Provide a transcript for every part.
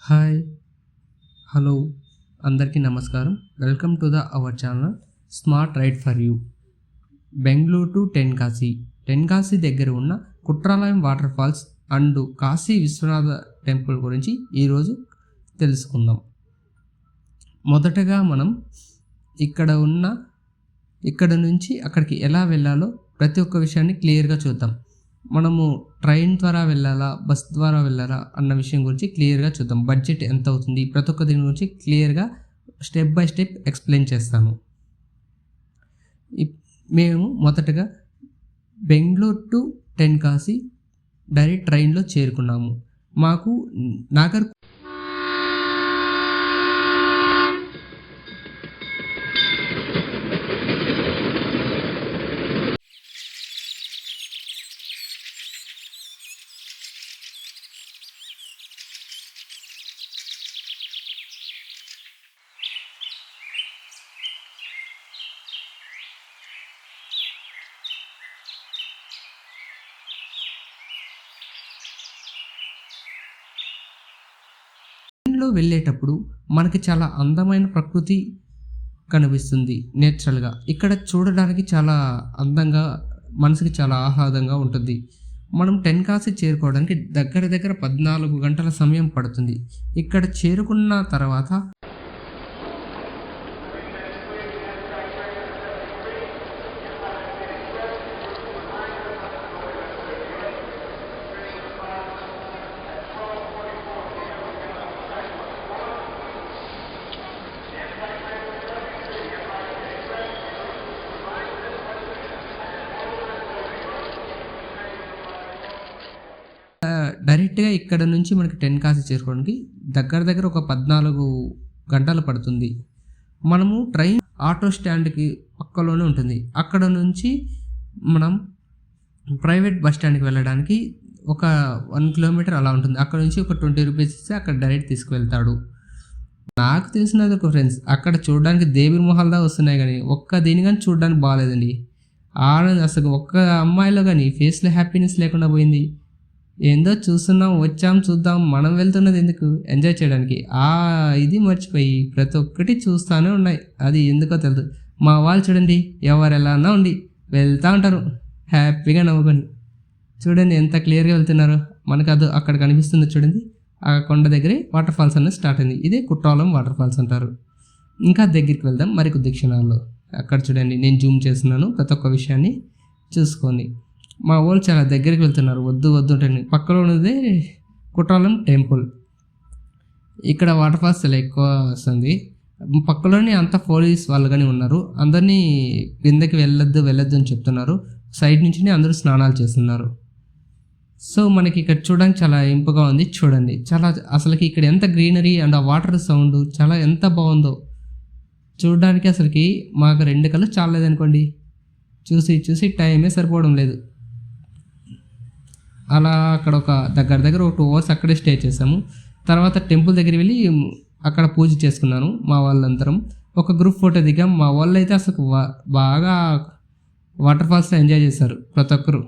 Hi hello అందరికీ నమస్కారం. Welcome to our channel smart ride for you. Bengaluru to Tenkasi దగ్గర ఉన్న Kutralam water falls and Kashi Vishwanatha temple గురించి ఈరోజు తెలుసుకుందాం. మొదటగా మనం ఇక్కడ నుంచి అక్కడికి ఎలా వెళ్ళాలో ప్రతి ఒక్క విషయాన్ని క్లియర్గా చూద్దాం. మనము ట్రైన్ ద్వారా వెళ్ళాలా, బస్ ద్వారా వెళ్ళాలా అన్న విషయం గురించి క్లియర్గా చూద్దాం. బడ్జెట్ ఎంత అవుతుంది, ప్రతి ఒక్క దీని గురించి క్లియర్గా స్టెప్ బై స్టెప్ ఎక్స్ప్లెయిన్ చేస్తాను. మేము మొదటగా బెంగళూరు టు టెన్కాసి డైరెక్ట్ ట్రైన్లో చేరుకున్నాము. మాకు ట్రైన్లో వెళ్ళేటప్పుడు మనకి చాలా అందమైన ప్రకృతి కనిపిస్తుంది. నేచురల్గా ఇక్కడ చూడడానికి చాలా అందంగా, మనసుకి చాలా ఆహ్లాదంగా ఉంటుంది. మనం టెన్కాసి చేరుకోవడానికి దగ్గర 14 గంటల సమయం పడుతుంది. ఇక్కడ చేరుకున్న తర్వాత డైరెక్ట్గా ఇక్కడ నుంచి మనకి టెన్కాసి చేరుకోవడానికి దగ్గర ఒక 14 గంటలు పడుతుంది. మనము ట్రైన్ ఆటో స్టాండ్కి పక్కలోనే ఉంటుంది. అక్కడ నుంచి మనం ప్రైవేట్ బస్ స్టాండ్కి వెళ్ళడానికి ఒక 1 కిలోమీటర్ అలా ఉంటుంది. అక్కడ నుంచి ఒక 20 రూపీస్ ఇస్తే అక్కడ డైరెక్ట్ తీసుకువెళ్తాడు. నాకు తెలిసినది ఒక ఫ్రెండ్స్, అక్కడ చూడడానికి దేవుని మొహాల్దా వస్తున్నాయి కానీ ఒక్క దీని కానీ చూడడానికి బాగాలేదండి. అసలు ఒక్క అమ్మాయిలో కానీ ఫేస్లో హ్యాపీనెస్ లేకుండా పోయింది. ఏందో వచ్చాం చూద్దాం, మనం వెళ్తున్నది ఎందుకు, ఎంజాయ్ చేయడానికి. ఇది మర్చిపోయి ప్రతి ఒక్కటి చూస్తూనే ఉన్నాయి. అది ఎందుకో తెలియదు. మా వాళ్ళు చూడండి, ఎవరెలా ఉండి వెళ్తూ ఉంటారు హ్యాపీగా నవ్వుకొని. చూడండి ఎంత క్లియర్గా వెళ్తున్నారో. మనకు అది అక్కడ కనిపిస్తుంది చూడండి. ఆ కొండ దగ్గరే వాటర్ ఫాల్స్ అనేది స్టార్ట్ అయింది. ఇదే కుట్రాలం వాటర్ ఫాల్స్ అంటారు. ఇంకా దగ్గరికి వెళ్దాం మరికొద్ది క్షణాల్లో. అక్కడ చూడండి, నేను జూమ్ చేస్తున్నాను, ప్రతి ఒక్క విషయాన్ని చూసుకోండి. మా వాళ్ళు చాలా దగ్గరికి వెళ్తున్నారు. వద్దు ఉంటుంది. పక్కలో ఉన్నదే కుట్రాలం టెంపుల్. ఇక్కడ వాటర్ ఫాల్స్ చాలా ఎక్కువ వస్తుంది. పక్కలోనే అంతా పోలీస్ వాళ్ళు కానీ ఉన్నారు. అందరినీ కిందకి వెళ్ళొద్దు అని చెప్తున్నారు. సైడ్ నుంచి అందరూ స్నానాలు చేస్తున్నారు. సో మనకి ఇక్కడ చూడడానికి చాలా ఇంపుగా ఉంది. చూడండి, చాలా అసలుకి ఇక్కడ ఎంత గ్రీనరీ అండ్ ఆ వాటర్ సౌండ్ చాలా ఎంత బాగుందో చూడడానికి. అసలుకి మాకు 2 కళ్ళు చాలేదనుకోండి. చూసి టైమే సరిపోవడం లేదు. అలా అక్కడ ఒక దగ్గర ఒక 2 అవర్స్ అక్కడే స్టే చేసాము. తర్వాత టెంపుల్ దగ్గర వెళ్ళి అక్కడ పూజ చేసుకున్నాను. మా వాళ్ళందరం ఒక గ్రూప్ ఫోటో దిగాం. మా వాళ్ళు అయితే అసలు బాగా వాటర్ ఫాల్స్లో ఎంజాయ్ చేశారు ప్రతి ఒక్కరు.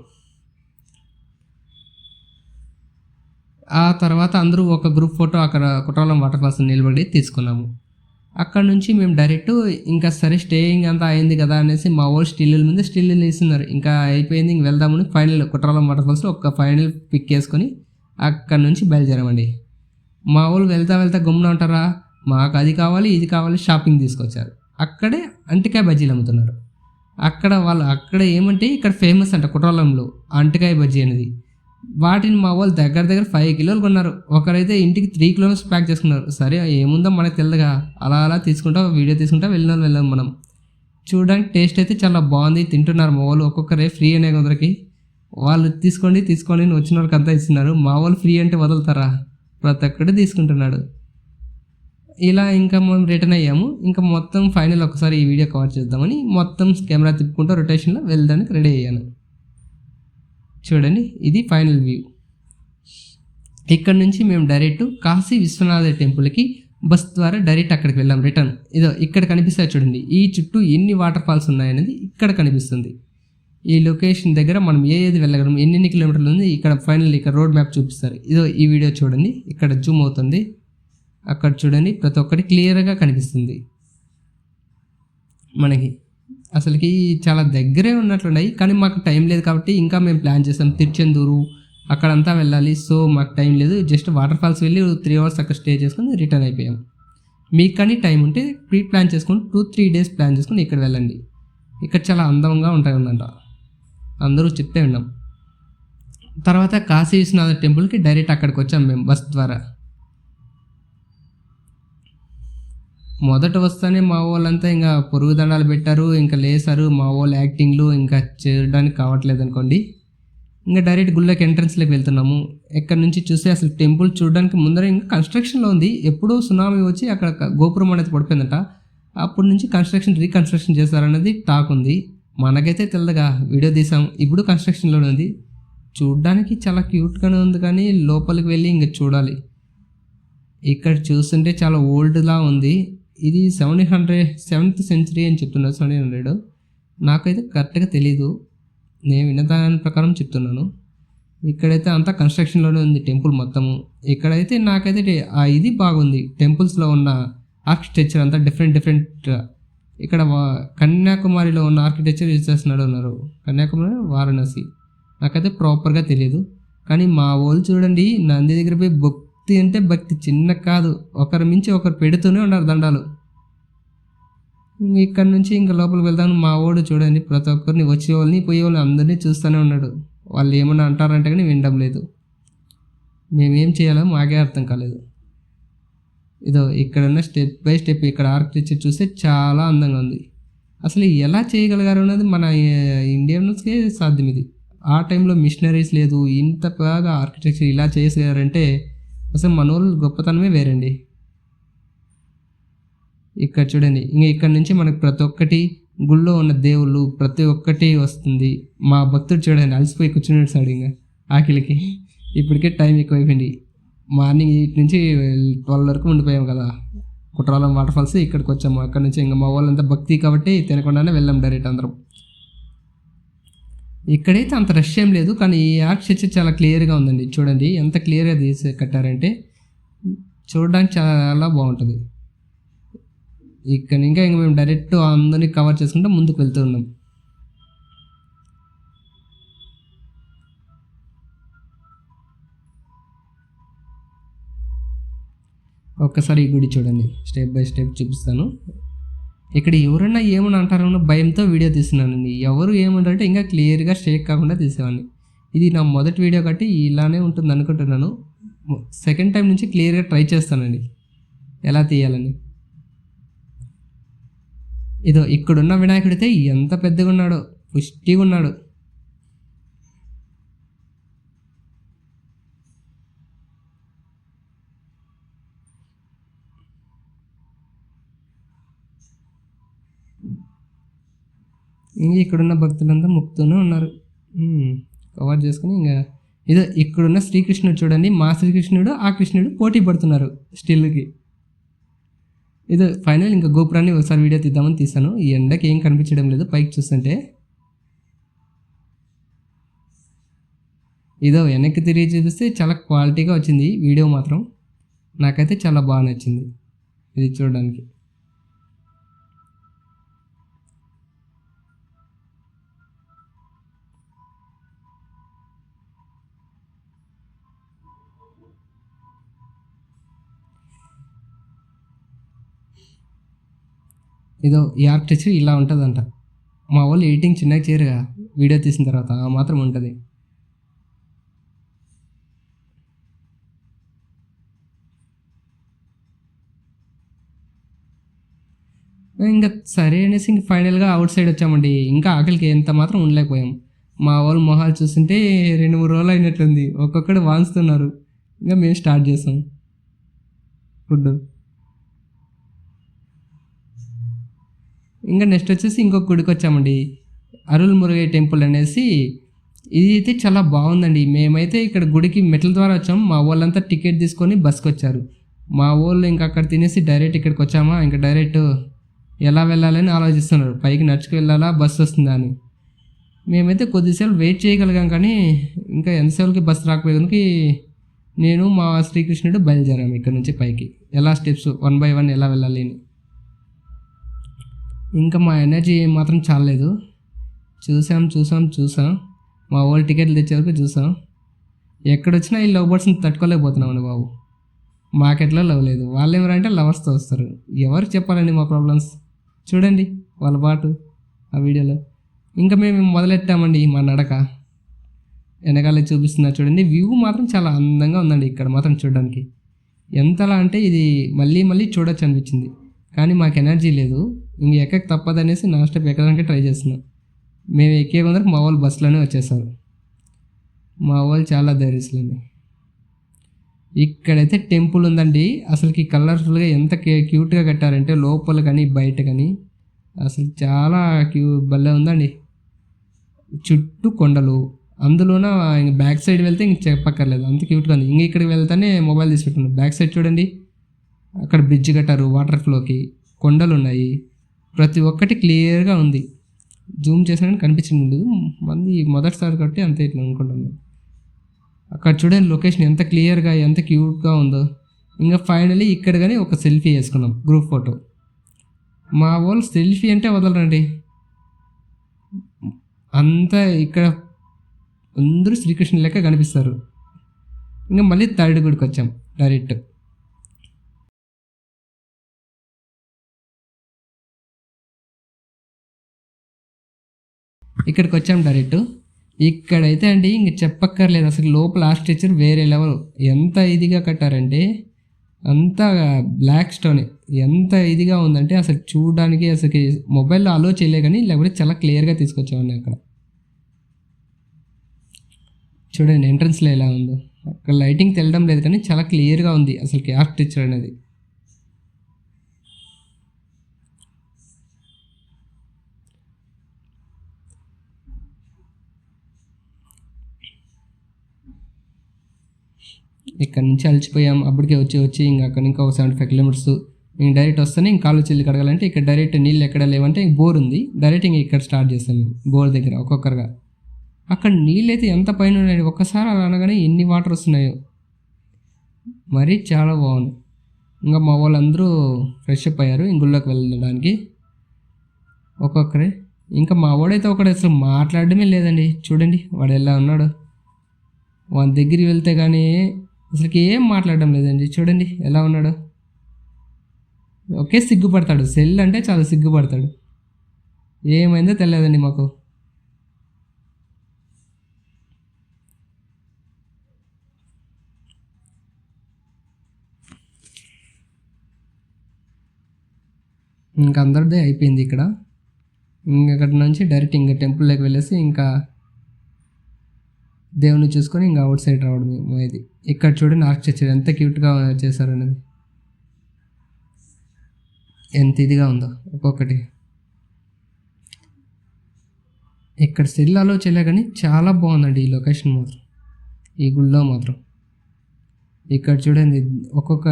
ఆ తర్వాత అందరూ ఒక గ్రూప్ ఫోటో అక్కడ కుట్రాలం వాటర్ ఫాల్స్ నిలబడి తీసుకున్నాము. అక్కడ నుంచి మేము డైరెక్ట్ ఇంకా సరే స్టేయింగ్ అంతా అయింది కదా అనేసి మా వాళ్ళు స్టిల్లు వేస్తున్నారు. ఇంకా అయిపోయింది, ఇంక వెళ్దామని ఫైనల్ కుట్రాలం వాటర్ ఫాల్స్లో ఒక ఫైనల్ పిక్ వేసుకొని అక్కడ నుంచి బయలుదేరామండి. మా వాళ్ళు వెళ్తా గమ్మున ఉంటారా, మాకు అది కావాలి ఇది కావాలి షాపింగ్ తీసుకొచ్చారు. అక్కడే అంటికాయ బజ్జీలు అమ్ముతున్నారు. అక్కడ ఏమంటే ఇక్కడ ఫేమస్ అంట కుట్రాలంలో అంటికాయ బజ్జీ అనేది. వాటిని మా వాళ్ళు దగ్గర 5 కిలోలు కొన్నారు. ఒకరైతే ఇంటికి 3 కిలోమీటర్స్ ప్యాక్ చేసుకున్నారు. సరే ఏముందో మనకు తెలియదుగా, అలా తీసుకుంటా వీడియో తీసుకుంటా వెళ్ళాం మనం. చూడడానికి టేస్ట్ అయితే చాలా బాగుంది. తింటున్నారు మా వాళ్ళు. ఒక్కొక్కరే ఫ్రీ అనే కొందరికి వాళ్ళు తీసుకోండి వచ్చిన వాళ్ళకి అంతా ఇస్తున్నారు. మా వాళ్ళు ఫ్రీ అంటే వదులుతారా, ప్రతి ఒక్కటి తీసుకుంటున్నాడు. ఇలా ఇంకా మనం రిటర్న్ అయ్యాము. ఇంకా మొత్తం ఫైనల్ ఒకసారి ఈ వీడియో కవర్ చేద్దామని మొత్తం కెమెరా తిప్పుకుంటూ రొటేషన్లో వెళ్ళడానికి రెడీ అయ్యాను. చూడండి, ఇది ఫైనల్ వ్యూ. ఇక్కడ నుంచి మేము డైరెక్ట్ కాశీ విశ్వనాథ టెంపుల్కి బస్ ద్వారా డైరెక్ట్ అక్కడికి వెళ్ళాం. రిటర్న్ ఇక్కడ కనిపిస్తాయి చూడండి. ఈ చుట్టూ ఎన్ని వాటర్ ఫాల్స్ ఉన్నాయనేది ఇక్కడ కనిపిస్తుంది. ఈ లొకేషన్ దగ్గర మనం ఏది వెళ్ళగలం, ఎన్ని కిలోమీటర్లు ఉంది ఇక్కడ ఫైనల్ ఇక్కడ రోడ్ మ్యాప్ చూపిస్తారు. ఈ వీడియో చూడండి, ఇక్కడ జూమ్ అవుతుంది. అక్కడ చూడండి ప్రతి ఒక్కటి క్లియర్గా కనిపిస్తుంది మనకి. అసలుకి చాలా దగ్గరే ఉన్నట్లున్నాయి, కానీ మాకు టైం లేదు కాబట్టి ఇంకా మేము ప్లాన్ చేసాం తిరుచెందూరు అక్కడంతా వెళ్ళాలి. సో మాకు టైం లేదు, జస్ట్ వాటర్ ఫాల్స్ వెళ్ళి 3 hours అక్కడ స్టే చేసుకొని రిటర్న్ అయిపోయాం. మీకు కానీ టైం ఉంటే ప్రీ ప్లాన్ చేసుకొని 2-3 days ప్లాన్ చేసుకొని ఇక్కడ వెళ్ళండి. ఇక్కడ చాలా అందంగా ఉంటాయన్నమాట, అందరూ చెప్తే విన్నాం. తర్వాత కాశీ విశ్వనాథ టెంపుల్కి డైరెక్ట్ అక్కడికి వచ్చాం మేము బస్ ద్వారా. మొదట వస్తేనే మా వాళ్ళంతా ఇంకా పొరుగు దండాలు పెట్టారు, ఇంకా లేసారు. మా వాళ్ళు యాక్టింగ్లు ఇంకా చేయడానికి కావట్లేదు అనుకోండి. ఇంకా డైరెక్ట్ గుళ్ళకి ఎంట్రన్స్లోకి వెళ్తున్నాము. ఎక్కడి నుంచి చూస్తే అసలు టెంపుల్ చూడడానికి ముందర ఇంకా కన్స్ట్రక్షన్లో ఉంది. ఎప్పుడో సునామీ వచ్చి అక్కడ గోపురం అనేది పడిపోయిందట, అప్పటి నుంచి రీకన్స్ట్రక్షన్ చేస్తారన్నది టాక్ ఉంది. మనకైతే తెల్లగా వీడియో తీసాం, ఇప్పుడు కన్స్ట్రక్షన్లోనే ఉంది. చూడ్డానికి చాలా క్యూట్గానే ఉంది, కానీ లోపలికి వెళ్ళి ఇంకా చూడాలి. ఇక్కడ చూస్తుంటే చాలా ఓల్డ్లా ఉంది. ఇది 7th century అని చెప్తున్నారు, 1700. నాకైతే కరెక్ట్గా తెలీదు, నేను విన్న దాని ప్రకారం చెప్తున్నాను. ఇక్కడైతే అంతా కన్స్ట్రక్షన్లోనే ఉంది టెంపుల్ మొత్తము. ఇక్కడైతే నాకైతే ఇది బాగుంది, టెంపుల్స్లో ఉన్న ఆర్కిటెక్చర్ అంతా డిఫరెంట్. ఇక్కడ కన్యాకుమారిలో ఉన్న ఆర్కిటెక్చర్ యూజ్ చేస్తున్నాడు అన్నారు, కన్యాకుమారి వారణాసి, నాకైతే ప్రాపర్గా తెలియదు. కానీ మా వాళ్ళు చూడండి నంది దగ్గర పోయి భక్తి అంటే భక్తి చిన్న కాదు, ఒకరి మించి ఒకరు పెడుతూనే ఉన్నారు దండాలు. ఇక్కడ నుంచి ఇంకా లోపలికి వెళ్తాను. మా వాడు చూడండి ప్రతి ఒక్కరిని వచ్చే వాళ్ళని పోయే వాళ్ళని అందరినీ చూస్తూనే ఉన్నాడు. వాళ్ళు ఏమన్నా అంటారంటే కానీ వినడం లేదు. మేమేం చేయాలో మాకే అర్థం కాలేదు. ఇదో ఇక్కడున్న స్టెప్ బై స్టెప్ ఇక్కడ ఆర్కిటెక్చర్ చూస్తే చాలా అందంగా ఉంది. అసలు ఎలా చేయగలిగారు అన్నది మన ఇండియన్స్కే సాధ్యం. ఇది ఆ టైంలో మిషనరీస్ లేదు, ఇంత బాగా ఆర్కిటెక్చర్ ఇలా చేసారంటే అసలు మన వాళ్ళు గొప్పతనమే వేరండి. ఇక్కడ చూడండి, ఇంకా ఇక్కడ నుంచి మనకు ప్రతి ఒక్కటి గుళ్ళో ఉన్న దేవుళ్ళు ప్రతి ఒక్కటి వస్తుంది. మా భక్తుడు చూడండి అలసిపోయి కూర్చునేసాడు ఇంకా ఆకలికి. ఇప్పటికే టైం ఎక్కువైపోయింది, మార్నింగ్ 8 నుంచి 12 వరకు ఉండిపోయాం కదా కుట్రాలం వాటర్ ఫాల్స్. ఇక్కడికి వచ్చాము, అక్కడ నుంచి ఇంకా మా వాళ్ళంతా భక్తి కాబట్టి తినకుండానే వెళ్ళాం డైరెక్ట్ అందరం. ఇక్కడైతే అంత రష్ ఏం లేదు, కానీ ఈ ఆర్కిటెక్చర్ చాలా క్లియర్గా ఉందండి. చూడండి ఎంత క్లియర్గా తీసి కట్టారంటే చూడడానికి చాలా బాగుంటుంది. ఇక్కడ ఇంకా మేము డైరెక్ట్ అందరినీ కవర్ చేసుకుంటూ ముందుకు వెళ్తూ ఉన్నాం. ఒక్కసారి ఈ గుడి చూడండి, స్టెప్ బై స్టెప్ చూపిస్తాను. ఇక్కడ ఎవరన్నా ఏమని అంటారన్న భయంతో వీడియో తీస్తున్నానండి. ఎవరు ఏమంటారంటే ఇంకా క్లియర్గా షేక్ కాకుండా తీసేవాడిని. ఇది నా మొదటి వీడియో కాబట్టి ఇలానే ఉంటుంది అనుకుంటున్నాను. సెకండ్ టైం నుంచి క్లియర్గా ట్రై చేస్తానండి ఎలా తీయాలని. ఇదో ఇక్కడున్న వినాయకుడితే ఎంత పెద్దగా ఉన్నాడో, పుష్టిగా ఉన్నాడు. ఇంకా ఇక్కడున్న భక్తులంతా మొక్కుతూనే ఉన్నారు, కవర్ చేసుకుని. ఇంకా ఇదో ఇక్కడున్న శ్రీకృష్ణుడు చూడండి, మా శ్రీకృష్ణుడు ఆ కృష్ణుడు పోటీ పడుతున్నారు స్టిల్కి. ఇదో ఫైనల్ ఇంకా గోపురాన్ని ఒకసారి వీడియో తీద్దామని తీసాను. ఈ ఎండకి ఏం కనిపించడం లేదు పైకి చూస్తుంటే. ఇదో వెనక్కి తిరిగి చూపిస్తే చాలా క్వాలిటీగా వచ్చింది వీడియో మాత్రం. నాకైతే చాలా బాగా నచ్చింది ఇది చూడడానికి. ఇదో ఈ ఆర్కిటెక్చర్ ఇలా ఉంటుందంట. మా వాళ్ళు ఎడిటింగ్ చిన్నగా చేయరుగా వీడియో తీసిన తర్వాత ఆ మాత్రం ఉంటుంది. ఇంకా సరే అనేసి ఇంక ఫైనల్గా అవుట్ సైడ్ వచ్చామండి. ఇంకా ఆకలికి ఎంత మాత్రం ఉండలేకపోయాం. మా వాళ్ళు మొహాలు చూస్తుంటే 2-3 రోజులు అయినట్లుంది, ఒక్కొక్కడు వాంచుతున్నారు. ఇంకా మేము స్టార్ట్ చేసాం ఫుడ్. ఇంకా నెక్స్ట్ వచ్చేసి ఇంకొక గుడికి వచ్చామండి, అరుల్ మురుగై టెంపుల్ అనేసి. ఇది అయితే చాలా బాగుందండి. మేమైతే ఇక్కడ గుడికి మెట్ల ద్వారా వచ్చాం, మా వాళ్ళంతా టికెట్ తీసుకొని బస్కి వచ్చారు. మా వాళ్ళు ఇంకా అక్కడ తినేసి డైరెక్ట్ ఇక్కడికి వచ్చామా, ఇంకా డైరెక్ట్ ఎలా వెళ్ళాలని ఆలోచిస్తున్నారు, పైకి నడుచుకు వెళ్ళాలా బస్సు వస్తుందా అని. మేమైతే కొద్దిసేపు వెయిట్ చేయగలిగాం, కానీ ఇంకా ఎంతసేపుకి బస్సు రాకపోయేదానికి నేను మా శ్రీకృష్ణుడు బయలుదేరాము ఇక్కడ నుంచి పైకి. ఎలా స్టెప్స్ 1 బై 1 ఎలా వెళ్ళాలి అని. ఇంకా మా ఎనర్జీ మాత్రం చాలలేదు. చూసాం మా వాళ్ళు టికెట్లు తెచ్చే వరకు చూసాం. ఎక్కడొచ్చినా ఈ లవ్ బర్డ్స్ని తట్టుకోలేకపోతున్నామండి బాబు. మాకెట్లా లవ్ లేదు, వాళ్ళు ఎవరంటే లవర్స్తో వస్తారు. ఎవరికి చెప్పాలండి మా ప్రాబ్లమ్స్? చూడండి వాళ్ళ పాటు ఆ వీడియోలో. ఇంకా మేము మొదలెట్టామండి మా నడక. వెనకాలే చూపిస్తున్నా చూడండి. వ్యూ మాత్రం చాలా అందంగా ఉందండి ఇక్కడ మాత్రం చూడడానికి. ఎంతలా అంటే ఇది మళ్ళీ మళ్ళీ చూడొచ్చు అనిపించింది. కానీ మాకు ఎనర్జీ లేదు, ఇంక ఎక్కక తప్పదనేసి నాన్ స్టాప్ ఎక్కడానికి ట్రై చేస్తున్నాం. మేము ఎక్కే కొందరికి మా వాళ్ళు బస్సులోనే వచ్చేసారు. మా వాళ్ళు చాలా ధైర్యస్తులండి. ఇక్కడైతే టెంపుల్ ఉందండి. అసలుకి కలర్ఫుల్గా ఎంత క్యూట్గా కట్టారంటే లోపల కానీ బయట కానీ అసలు చాలా భలే ఉందండి. చుట్టూ కొండలు, అందులోన ఇంక బ్యాక్ సైడ్ వెళ్తే ఇంక చెప్పక్కర్లేదు, అంత క్యూట్గా ఉంది. ఇంక ఇక్కడికి వెళ్తానే మొబైల్ తీసుకుంటున్నాను. బ్యాక్ సైడ్ చూడండి, అక్కడ బ్రిడ్జ్ కట్టారు వాటర్ ఫ్లోకి, కొండలు ఉన్నాయి, ప్రతి ఒక్కటి క్లియర్గా ఉంది. జూమ్ చేసినా కనిపించింది మంది మొదటిసారి కాబట్టి అంతే ఇట్లా అనుకుంటున్నాను. అక్కడ చూడండి లొకేషన్ ఎంత క్లియర్గా ఎంత క్యూట్గా ఉందో. ఇంకా ఫైనలీ ఇక్కడ కానీ ఒక సెల్ఫీ వేసుకున్నాం, గ్రూప్ ఫోటో. మా వాళ్ళు సెల్ఫీ అంటే వదలరండి. అంతా ఇక్కడ అందరూ శ్రీకృష్ణ లెక్క కనిపిస్తారు. ఇంకా మళ్ళీ థర్డ్ గుడికి వచ్చాం డైరెక్ట్. ఇక్కడికి వచ్చాం డైరెక్ట్. ఇక్కడైతే అండి ఇంక చెప్పక్కర్లేదు, అసలు లోపల ఆర్కిటెక్చర్ వేరే లెవెల్. ఎంత ఇదిగా కట్టారంటే అంతా బ్లాక్ స్టోన్, ఎంత ఇదిగా ఉందంటే అసలు చూడడానికి అసలు మొబైల్లో అలో చేయలే, కానీ లేకపోతే చాలా క్లియర్గా తీసుకొచ్చామని. అక్కడ చూడండి ఎంట్రన్స్లో ఎలా ఉందో. అక్కడ లైటింగ్ తెలడం లేదు కానీ చాలా క్లియర్గా ఉంది అసలుకి ఆర్కిటెక్చర్ అనేది. ఇక్కడ నుంచి అలసిపోయాం అప్పటికే వచ్చి ఇంకా అక్కడ ఇంకా ఒక 75 కిలోమీటర్స్ ఇంక డైరెక్ట్ వస్తేనే ఇంక కాలు చెల్లి కడగాలంటే ఇక్కడ డైరెక్ట్ నీళ్ళు ఎక్కడ లేవంటే ఇంక బోర్ ఉంది. డైరెక్ట్ ఇంక ఇక్కడ స్టార్ట్ చేస్తాను బోర్ దగ్గర ఒక్కొక్కరుగా. అక్కడ నీళ్ళు అయితే ఎంత పైన ఉన్నాయి, ఒక్కసారి అలా అనగానే ఎన్ని వాటర్ వస్తున్నాయో, మరీ చాలా బాగుంది. ఇంకా మా వాళ్ళందరూ ఫ్రెష్ అప్ అయ్యారు ఇంగుల్లోకి వెళ్ళడానికి ఒక్కొక్కరే. ఇంకా మా వాడైతే ఒకడు అసలు మాట్లాడడమే లేదండి. చూడండి వాడు ఎలా ఉన్నాడు. వాని దగ్గరికి వెళ్తే కానీ అసలుకి ఏం మాట్లాడడం లేదండి. చూడండి ఎలా ఉన్నాడు. ఒకే సిగ్గుపడతాడు, సెల్ అంటే చాలా సిగ్గుపడతాడు. ఏమైందో తెలియదండి మాకు. ఇంకా అందరిదే అయిపోయింది ఇక్కడ. ఇంకక్కడి నుంచి డైరెక్ట్ ఇంకా టెంపుల్లోకి వెళ్ళేసి ఇంకా దేవుని చూసుకొని ఇంకా అవుట్ సైడ్ రావడం ఇది. ఇక్కడ చూడండి ఆర్కిటెక్చర్ ఎంత క్యూట్గా చేశారు అనేది, ఎంత ఇదిగా ఉందో ఒక్కొక్కటి. ఇక్కడ సెల్ అలో చేయలే కానీ చాలా బాగుందండి ఈ లొకేషన్ మాత్రం, ఈ గుళ్ళో మాత్రం. ఇక్కడ చూడండి ఒక్కొక్క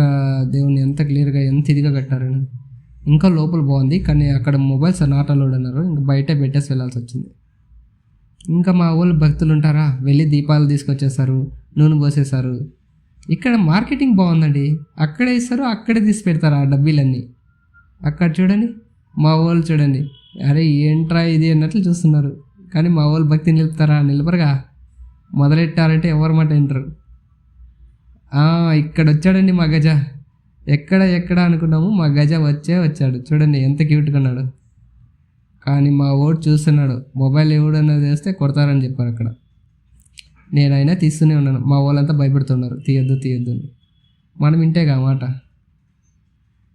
దేవుని ఎంత క్లియర్గా ఎంత ఇదిగా కట్టారని. ఇంకా లోపల బాగుంది కానీ అక్కడ మొబైల్స్ నాట్ అలౌడ్ అన్నారు, ఇంకా బయటే పెట్టేసి వెళ్ళాల్సి వచ్చింది. ఇంకా మా ఊళ్ళో భక్తులు ఉంటారా, వెళ్ళి దీపాలు తీసుకొచ్చేసారు, నూనె పోసేసారు. ఇక్కడ మార్కెటింగ్ బాగుందండి, అక్కడే ఇస్తారు అక్కడే తీసి పెడతారు ఆ డబ్బీలన్నీ. అక్కడ చూడండి మా వాళ్ళు చూడండి, అరే ఏంట్రా ఇది అన్నట్లు చూస్తున్నారు. కానీ మా వాళ్ళు భక్తి నిలుపుతారా, నిలపరుగా. మొదలెట్టారంటే ఎవరి మాట వింటారు. ఇక్కడ వచ్చాడండి మా గజ. ఎక్కడ అనుకున్నాము, మా గజ వచ్చాడు. చూడండి ఎంత క్యూట్గా ఉన్నాడు. కానీ మా ఓడు చూస్తున్నాడు, మొబైల్ ఎవడన్నది వేస్తే కొడతారని చెప్పారు అక్కడ. నేనైనా తీస్తూనే ఉన్నాను, మా వాళ్ళంతా భయపడుతున్నారు తీయొద్దు అని. మనం ఇంటేగా మాట.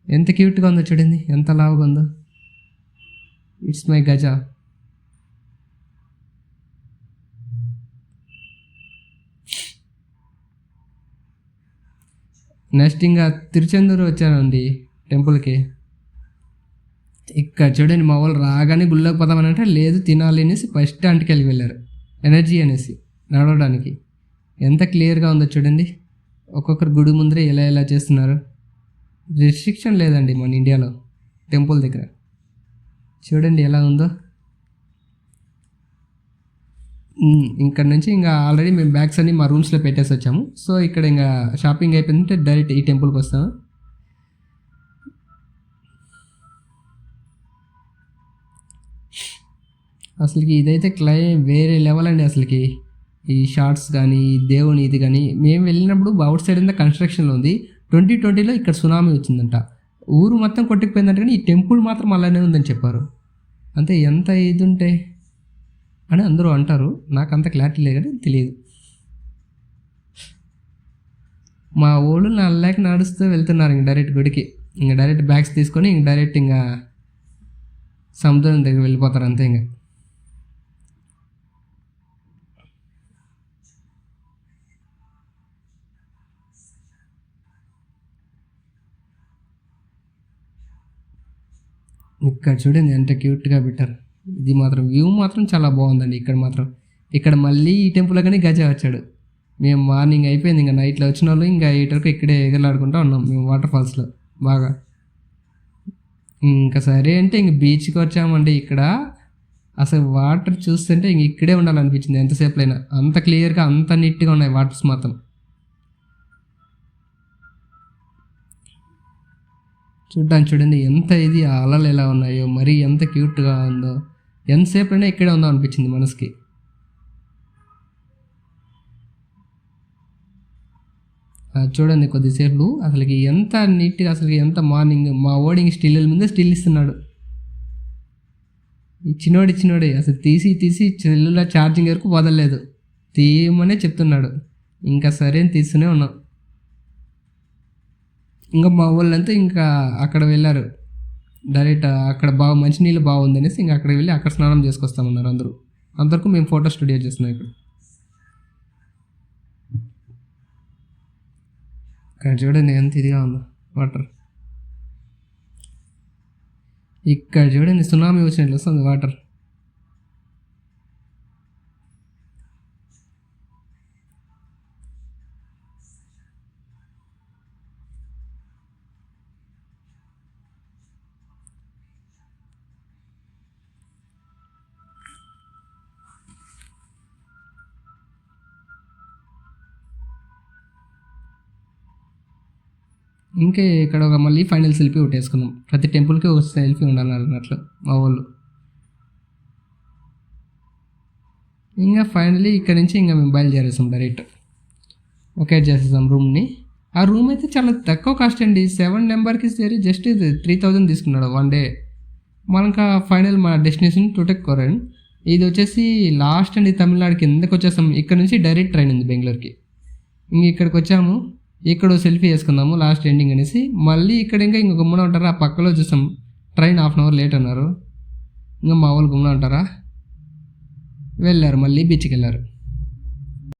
ఎంత క్యూట్గా ఉందో చూడండి, ఎంత లావుగా ఉందో. ఇట్స్ మై గజ. నెక్స్ట్ ఇంకా తిరుచెందూరు వచ్చానండి టెంపుల్కి. ఇక్కడ చూడండి మా వాళ్ళు రాగానే గుళ్ళోకి పోదామని అంటే లేదు తినాలి అనేసి ఫస్ట్ స్టాండ్కి వెళ్ళారు, ఎనర్జీ అనేసి నడవడానికి. ఎంత క్లియర్గా ఉందో చూడండి, ఒక్కొక్కరు గుడి ముందరే ఎలా చేస్తున్నారు. రిస్ట్రిక్షన్ లేదండి మన ఇండియాలో టెంపుల్ దగ్గర. చూడండి ఎలా ఉందో. ఇక్కడ నుంచి ఇంకా ఆల్రెడీ మేము బ్యాగ్స్ అన్ని మా రూమ్స్లో పెట్టేసి వచ్చాము. సో ఇక్కడ ఇంకా షాపింగ్ అయిపోయిందంటే డైరెక్ట్ ఈ టెంపుల్కి వస్తాము. అసలుకి ఇదైతే వేరే లెవెల్ అండి అసలుకి. ఈ షార్ట్స్ కానీ దేవుని ఇది కానీ మేము వెళ్ళినప్పుడు అవుట్ సైడ్ అంతా కన్స్ట్రక్షన్లో ఉంది. 2020లో ఇక్కడ సునామీ వచ్చిందంట. ఊరు మొత్తం కొట్టుకుపోయిందంట, కానీ ఈ టెంపుల్ మాత్రం అలానే ఉందని చెప్పారు. అంతే, ఎంత ఇది ఉంటే అని అందరూ అంటారు. నాకు అంత క్లారిటీ లేదు కానీ తెలియదు. మా ఊళ్ళు 4 నడుస్తూ వెళ్తున్నారు ఇంక డైరెక్ట్ గుడికి. ఇంకా డైరెక్ట్ బ్యాగ్స్ తీసుకొని ఇంక డైరెక్ట్ ఇంకా సముద్రం దగ్గర వెళ్ళిపోతారు అంతే. ఇంకా ఇక్కడ చూడండి ఎంత క్యూట్గా పెట్టారు. ఇది మాత్రం వ్యూ మాత్రం చాలా బాగుందండి. ఇక్కడ మాత్రం ఇక్కడ మళ్ళీ ఈ టెంపుల్ కానీ గజ వచ్చాడు. మేము మార్నింగ్ అయిపోయింది, ఇంకా నైట్లో వచ్చిన వాళ్ళు ఇంకా 8 వరకు ఇక్కడే ఎగరలాడుకుంటూ ఉన్నాం మేము వాటర్ ఫాల్స్లో బాగా. ఇంకా సరే అంటే ఇంక బీచ్కి వచ్చామండి. ఇక్కడ అసలు వాటర్ చూస్తుంటే ఇంక ఇక్కడే ఉండాలనిపించింది ఎంతసేపు అయినా. అంత క్లియర్గా అంత నీట్గా ఉన్నాయి వాటర్స్ మాత్రం. చూడండి ఎంత ఇది అలలు ఎలా ఉన్నాయో, మరీ ఎంత క్యూట్గా ఉందో. ఎంతసేపు అయినా ఇక్కడే ఉందో అనిపించింది మనసుకి. చూడండి కొద్దిసేపు అసలుకి ఎంత నీట్గా, అసలుకి ఎంత మార్నింగ్ మా ఓడింగ్ స్టిల్ మీద స్టిల్ ఇస్తున్నాడు. ఈ చిన్నోడే అసలు తీసి సెల్లులో ఛార్జింగ్ వరకు వదలలేదు, తీయమనే చెప్తున్నాడు. ఇంకా సరే అని తీస్తూనే ఉన్నాం. ఇంకా మా వాళ్ళంతా ఇంకా అక్కడ వెళ్ళారు డైరెక్ట్. అక్కడ మంచినీళ్ళు బాగుందనేసి ఇంకా అక్కడికి వెళ్ళి అక్కడ స్నానం చేసుకొస్తామన్నారు అందరూ. అందరికీ మేము ఫోటో స్టూడియో చేస్తున్నాం ఇక్కడ. ఇక్కడ చూడండి ఎంత ఇదిగా ఉందో వాటర్. ఇక్కడ చూడండి సునామీ వచ్చినట్లు వస్తుంది వాటర్. ఇంకా ఇక్కడ ఒక మళ్ళీ ఫైనల్ సెల్ఫీ ఒకటి వేసుకున్నాం. ప్రతి టెంపుల్కి ఒక సెల్ఫీ ఉండాలన్నట్లు మా వాళ్ళు. ఇంకా ఫైనలీ ఇక్కడ నుంచి ఇంకా మేము బయలుదేరేసాం డైరెక్ట్. ఓకే చేసేసాం రూమ్ని. ఆ రూమ్ అయితే చాలా తక్కువ కాస్ట్ అండి. 7 నెంబర్కి సరి జస్ట్ 3000 తీసుకున్నాడు 1 డే. మనకు ఫైనల్ మా డెస్టినేషన్ టుటెక్కోరన్. ఇది వచ్చేసి లాస్ట్ అండి తమిళనాడు కిందకి వచ్చేసాం. ఇక్కడ నుంచి డైరెక్ట్ ట్రైన్ ఉంది బెంగళూరుకి. ఇంక ఇక్కడికి వచ్చాము. ఇక్కడ సెల్ఫీ వేసుకుందాము లాస్ట్ ఎండింగ్ అనేసి. మళ్ళీ ఇక్కడ ఇంక గుమ్మన ఉంటారా, ఆ పక్కలో చూసాం ట్రైన్ 1/2 అవర్ లేట్ అన్నారు. ఇంకా మా వాళ్ళు గుమ్మన ఉంటారా వెళ్ళారు, మళ్ళీ బీచ్కి వెళ్ళారు.